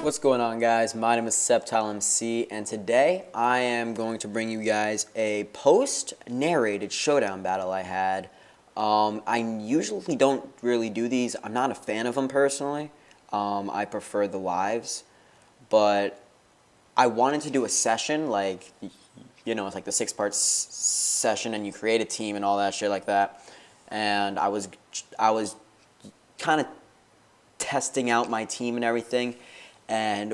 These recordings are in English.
What's going on, guys? My name is SceptileMC, and today I am going to bring you guys a post-narrated showdown battle I had. I usually don't really do these. I'm not a fan of them personally. I prefer the lives, but I wanted to do a session like, you know, it's like the 6-part session, and you create a team and all that shit like that. And I was kind of testing out my team and everything. And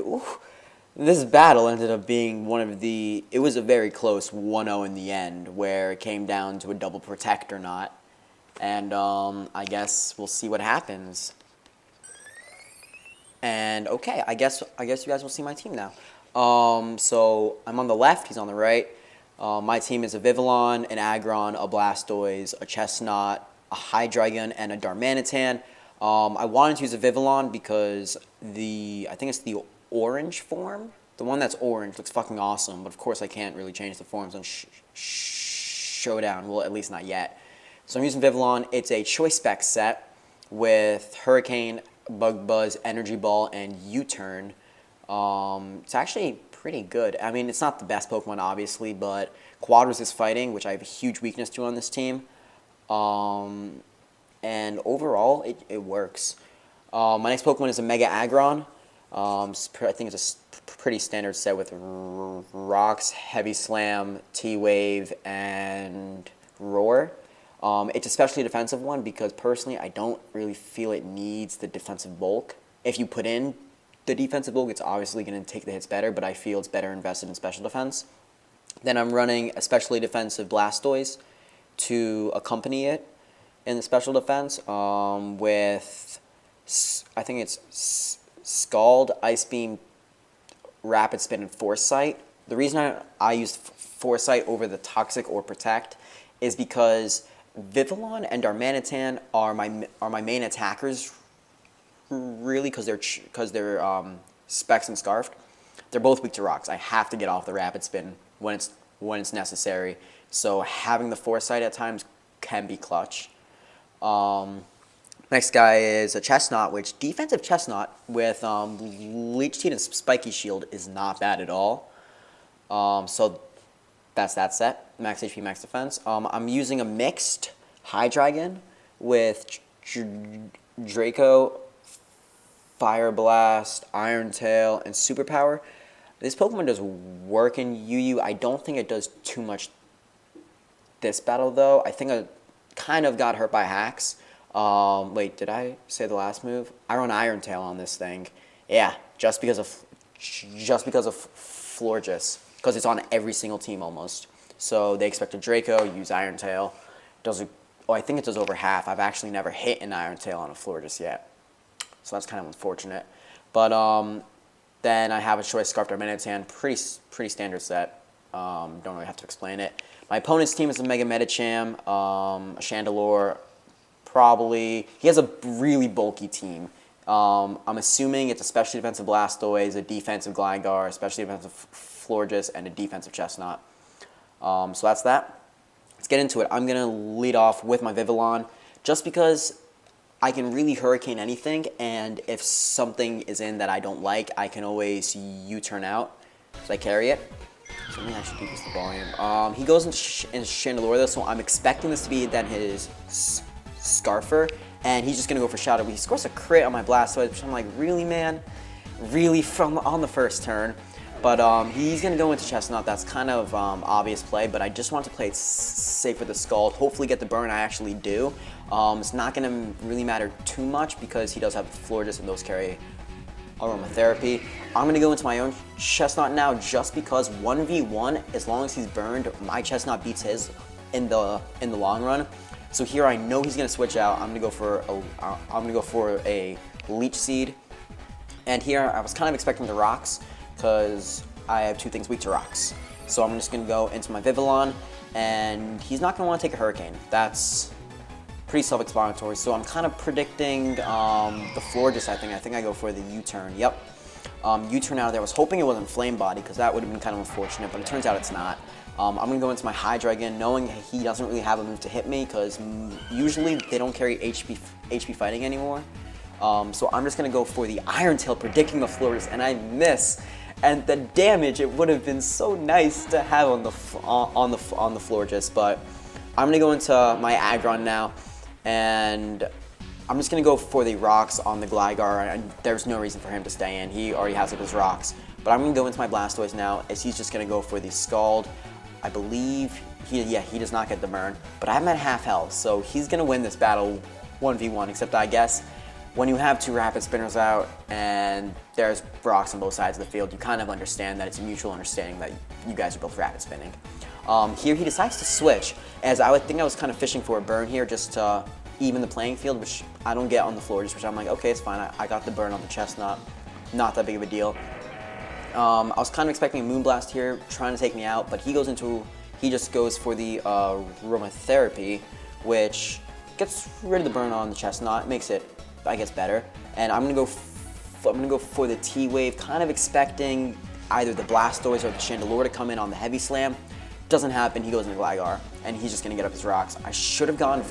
this battle ended up being it was a very close 1-0 in the end, where it came down to a double protect or not. And I guess we'll see what happens. And okay, I guess you guys will see my team now. So I'm on the left, he's on the right. My team is a Vivillon, an Aggron, a Blastoise, a Chestnut, a Hydreigon, and a Darmanitan. I wanted to use a Vivillon because I think it's the orange form. The one that's orange looks fucking awesome, but of course I can't really change the forms on Showdown, well, at least not yet. So I'm using Vivillon. It's a Choice Spec set with Hurricane, Bug Buzz, Energy Ball, and U-Turn. It's actually pretty good. I mean, it's not the best Pokemon, obviously, but Quad-Resist Fighting, which I have a huge weakness to on this team. And overall, it works. My next Pokemon is a Mega Aggron. I think it's a pretty standard set with Rocks, Heavy Slam, T-Wave, and Roar. It's especially a defensive one because personally I don't really feel it needs the defensive bulk. If you put in the defensive bulk, it's obviously going to take the hits better, but I feel it's better invested in special defense. Then I'm running a specially defensive Blastoise to accompany it in the special defense with, I think it's Scald, Ice Beam, Rapid Spin, and Foresight. The reason I used Foresight over the Toxic or Protect is because Vivillon and Darmanitan are my main attackers, really, because they're Specs and Scarfed. They're both weak to rocks. I have to get off the Rapid Spin when it's necessary. So having the Foresight at times can be clutch. Next guy is a Chestnut, which defensive Chestnut with Leech Seed and Spiky Shield is not bad at all. So that's that set. Max HP, max defense. I'm using a mixed Hydreigon with Draco, Fire Blast, Iron Tail, and Superpower. This Pokemon does work in UU. I don't think it does too much this battle, though. I think I kind of got hurt by hacks. Wait, did I say the last move? I run Iron Tail on this thing. Yeah, just because of Florges, because it's on every single team almost. So they expect a Draco, use Iron Tail. I think it does over half. I've actually never hit an Iron Tail on a Florges yet, so that's kind of unfortunate. But then I have a Choice Scarf Darmanitan, pretty standard set. Don't really have to explain it. My opponent's team is a Mega Medicham, a Chandelure, probably. He has a really bulky team. I'm assuming it's a specially defensive Blastoise, a defensive Gligar, a specially defensive Florges, and a defensive Chestnut. So that's that. Let's get into it. I'm going to lead off with my Vivillon, just because I can really Hurricane anything, and if something is in that I don't like, I can always U-turn out, so I carry it. So let me actually decrease the volume. He goes in Chandelure though, so I'm expecting this to be then his Scarfer, and he's just gonna go for Shadow. He scores a crit on my Blastoise, which I'm like, really, man? Really, on the first turn? But he's gonna go into Chestnut. That's kind of obvious play, but I just want to play it safe with the Scald. Hopefully get the burn. I actually do. It's not gonna really matter too much because he does have Florges and those carry Aromatherapy. I'm going to go into my own Chestnut now just because 1v1, as long as he's burned, my Chestnut beats his in the long run. So here I know he's going to switch out. I'm going to go for a Leech Seed. And here I was kind of expecting the Rocks because I have two things weak to Rocks. So I'm just going to go into my Vivillon, and he's not going to want to take a Hurricane. That's pretty self-explanatory, so I'm kind of predicting the Florges. I think I go for the U-turn. Yep, U-turn out of there. I was hoping it wasn't Flame Body because that would have been kind of unfortunate, but it turns out it's not. I'm going to go into my Hydreigon knowing he doesn't really have a move to hit me because usually they don't carry HP fighting anymore. So I'm just going to go for the Iron Tail, predicting the Florges, and I miss. And the damage, it would have been so nice to have on the Florges, but I'm going to go into my Aggron now, and I'm just going to go for the rocks on the Gligar, and there's no reason for him to stay in. He already has up his rocks. But I'm going to go into my Blastoise now, as he's just going to go for the Scald. I believe, he does not get the burn, but I'm at half health, so he's going to win this battle 1v1, except I guess when you have two Rapid Spinners out and there's rocks on both sides of the field, you kind of understand that it's a mutual understanding that you guys are both Rapid Spinning. Here he decides to switch, as I would think I was kind of fishing for a burn here just to even the playing field, which I don't get on the floor, which I'm like, okay, it's fine. I got the burn on the Chestnut. Not that big of a deal. I was kind of expecting a Moonblast here, trying to take me out, but he just goes for the Aromatherapy, which gets rid of the burn on the Chestnut, makes it, I guess, better. And I'm gonna go for the T-Wave, kind of expecting either the Blastoise or the Chandelure to come in on the Heavy Slam. Doesn't happen, he goes into Gligar, and he's just gonna get up his rocks. I should have gone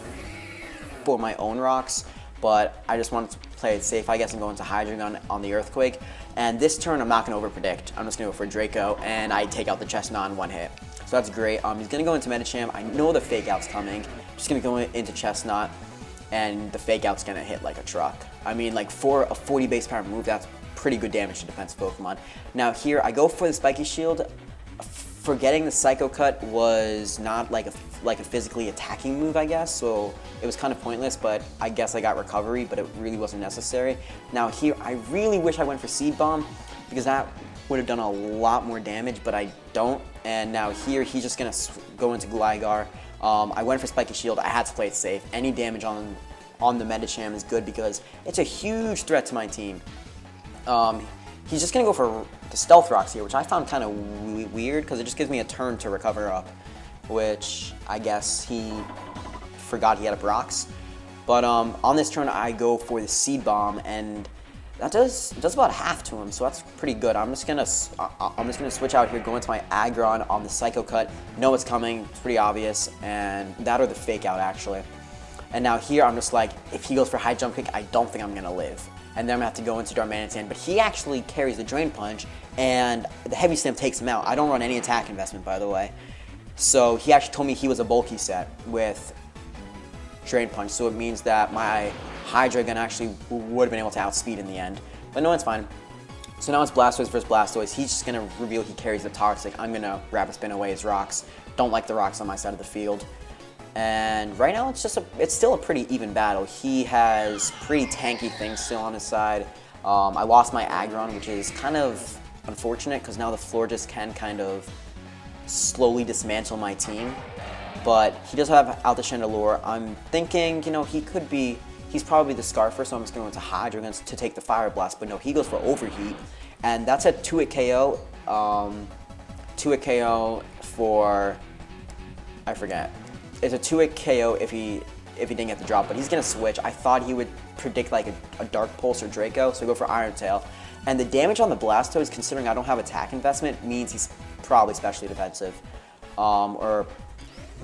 for my own rocks, but I just wanted to play it safe, I guess, and go into Hydreigon on the Earthquake. And this turn, I'm not gonna over-predict. I'm just gonna go for Draco, and I take out the Chestnut in one hit. So that's great. He's gonna go into Medicham. I know the Fake Out's coming. I'm just gonna go into Chestnut, and the Fake Out's gonna hit like a truck. I mean, like, for a 40 base power move, that's pretty good damage to defensive Pokemon. Now here, I go for the Spiky Shield. Forgetting the Psycho Cut was not like a physically attacking move, I guess, so it was kind of pointless, but I guess I got recovery, but it really wasn't necessary. Now here, I really wish I went for Seed Bomb, because that would have done a lot more damage, but I don't. And now here, he's just gonna go into Gligar. I went for Spiky Shield. I had to play it safe. Any damage on the Medicham is good because it's a huge threat to my team. He's just gonna go for the Stealth Rocks here, which I found kind of weird because it just gives me a turn to recover up, which I guess he forgot he had up rocks. But on this turn, I go for the Seed Bomb, and that does about half to him, so that's pretty good. I'm just gonna switch out here, go into my Aggron on the Psycho Cut. Know it's coming, it's pretty obvious, and that or the Fake Out actually. And now here, I'm just like, if he goes for High Jump Kick, I don't think I'm gonna live. And then I'm gonna have to go into Darmanitan, but he actually carries the Drain Punch, and the Heavy Slam takes him out. I don't run any attack investment, by the way. So he actually told me he was a bulky set with Drain Punch, so it means that my Hydreigon actually would have been able to outspeed in the end. But no, it's fine. So now it's Blastoise versus Blastoise. He's just gonna reveal he carries the Toxic. I'm gonna Rapid Spin away his rocks. Don't like the rocks on my side of the field. And right now, it's still a pretty even battle. He has pretty tanky things still on his side. I lost my Aggron, which is kind of unfortunate because now the Florges can kind of slowly dismantle my team. But he does have out the Chandelure. I'm thinking, he's probably the Scarfer, so I'm just going to go into Hydreigon to take the Fire Blast. But no, he goes for Overheat, and that's a 2-hit KO. 2-hit KO for, I forget. It's a 2-hit KO if he didn't get the drop, but he's gonna switch. I thought he would predict like a Dark Pulse or Draco, so go for Iron Tail. And the damage on the Blastoise, considering I don't have attack investment, means he's probably specially defensive, or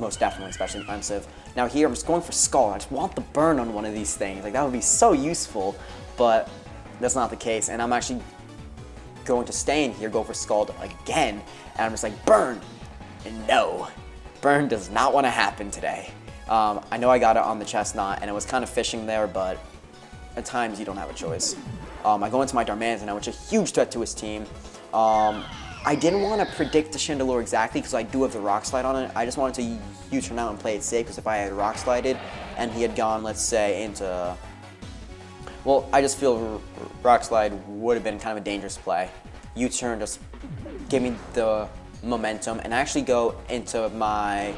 most definitely specially defensive. Now here, I'm just going for Skull. I just want the burn on one of these things. Like, that would be so useful, but that's not the case. And I'm actually going to stay in here, go for Scald again, and I'm just like, burn, and no. Burn does not want to happen today. I know I got it on the Chestnut, and it was kind of fishing there, but at times you don't have a choice. I go into my Darmanitan now, which is a huge threat to his team. I didn't want to predict the Chandelure exactly because I do have the Rock Slide on it. I just wanted to U-turn out and play it safe because if I had Rock Slided and he had gone, let's say, into... Well, I just feel Rock Slide would have been kind of a dangerous play. U-turn, just give me the momentum, and actually go into my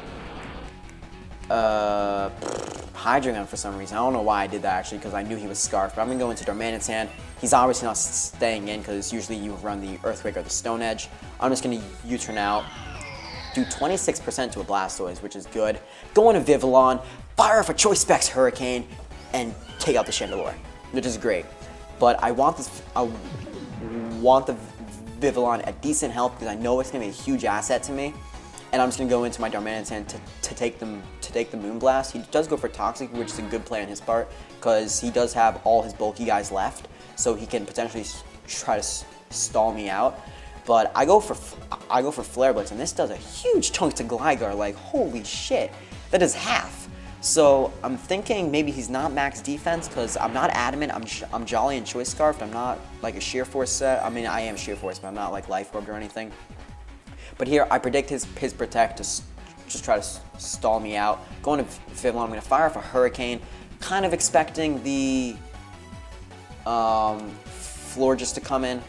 Hydreigon for some reason. I don't know why I did that actually, because I knew he was Scarf, but I'm going to go into Darmanitan. He's obviously not staying in because usually you run the Earthquake or the Stone Edge. I'm just going to U-turn out, do 26% to a Blastoise, which is good. Go into Vivillon, fire off a Choice Specs Hurricane, and take out the Chandelure, which is great. But I want the Vivillon at decent health because I know it's going to be a huge asset to me. and I'm just gonna go into my Darmanitan to take the Moonblast. He does go for Toxic, which is a good play on his part because he does have all his bulky guys left, so he can potentially try to stall me out. But I go for Flare Blitz, and this does a huge chunk to Gligar. Like, holy shit, that is half. So I'm thinking maybe he's not max defense because I'm not adamant. I'm Jolly and Choice Scarfed. I'm not like a Sheer Force set. I mean, I am Sheer Force, but I'm not like Life Orbed or anything. But here I predict his Protect to just try to stall me out. Going to Vivillon, I'm going to fire off a Hurricane, kind of expecting the Florges to come in.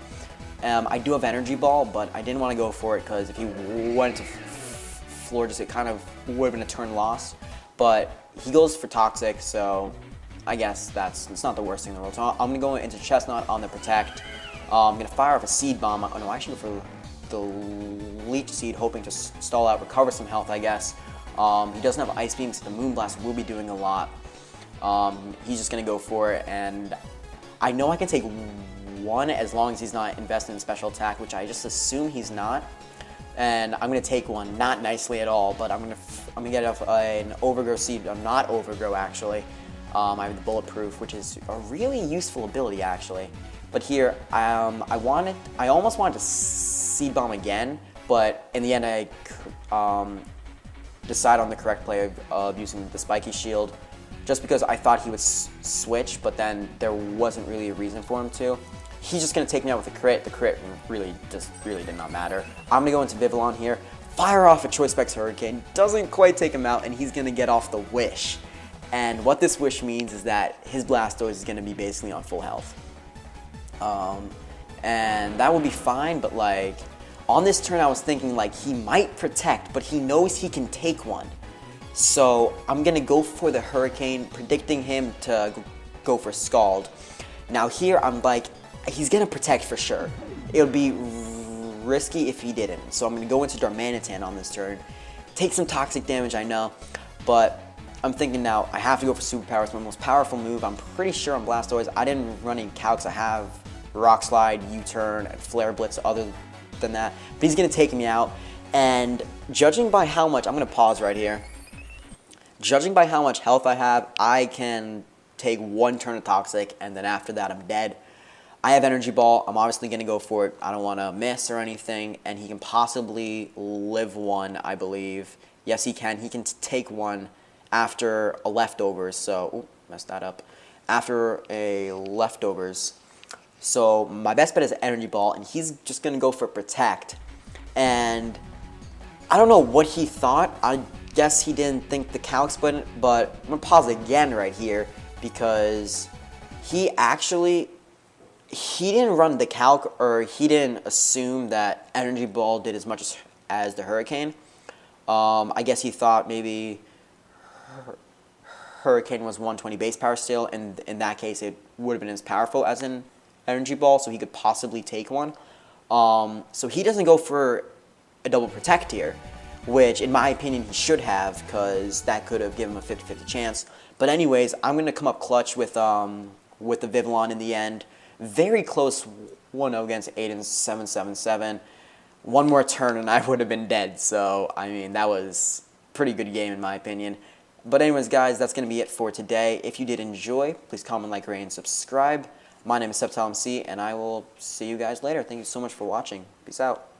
I do have Energy Ball, but I didn't want to go for it because if he went to Florges, it kind of would have been a turn loss. But he goes for Toxic, so I guess it's not the worst thing in the world. So I'm going to go into Chestnut on the Protect. I'm going to fire off a Seed Bomb. Oh no, I should go for the Leech Seed, hoping to stall out, recover some health, I guess. He doesn't have Ice Beam, so the Moonblast will be doing a lot. He's just going to go for it, and I know I can take one as long as he's not invested in Special Attack, which I just assume he's not. And I'm going to take one, not nicely at all, but I'm going to get off an Overgrow Seed. Not Overgrow, actually. I have the Bulletproof, which is a really useful ability, actually. But here, I almost wanted to Seed Bomb again, but in the end, I decided on the correct play of using the Spiky Shield, just because I thought he would switch, but then there wasn't really a reason for him to. He's just going to take me out with a crit. The crit really did not matter. I'm going to go into Vivillon here, fire off a Choice Specs Hurricane, doesn't quite take him out, and he's going to get off the Wish. And what this Wish means is that his Blastoise is going to be basically on full health. And that would be fine, but like, on this turn I was thinking like he might Protect, but he knows he can take one. So I'm going to go for the Hurricane, predicting him to go for Scald. Now here I'm like, he's going to Protect for sure. It would be risky if he didn't. So I'm going to go into Darmanitan on this turn. Take some toxic damage, I know, but I'm thinking now I have to go for Superpower. It's my most powerful move. I'm pretty sure on Blastoise. I didn't run any calcs. I have Rock Slide, U-Turn, and Flare Blitz other than that. But he's going to take me out. And judging by how much, I'm going to pause right here. Judging by how much health I have, I can take one turn of Toxic, and then after that I'm dead. I have Energy Ball. I'm obviously going to go for it. I don't want to miss or anything. And he can possibly live one, I believe. Yes, he can. He can take one after a Leftovers. So, ooh, messed that up. After a Leftovers. So my best bet is Energy Ball, and he's just going to go for Protect. And I don't know what he thought. I guess he didn't think the calcs, but I'm going to pause again right here because he didn't run the calc, or he didn't assume that Energy Ball did as much as the Hurricane. I guess he thought maybe Hurricane was 120 base power still, and in that case it would have been as powerful as in Energy Ball, so he could possibly take one. So he doesn't go for a double Protect here, which in my opinion he should have, because that could have given him a 50-50 chance. But anyways, I'm going to come up clutch with the Vivillon in the end. Very close 1-0 against Aiden's 777. One more turn and I would have been dead. So, I mean, that was a pretty good game in my opinion. But anyways, guys, that's going to be it for today. If you did enjoy, please comment, like, rate, and subscribe. My name is SceptileMC, and I will see you guys later. Thank you so much for watching. Peace out.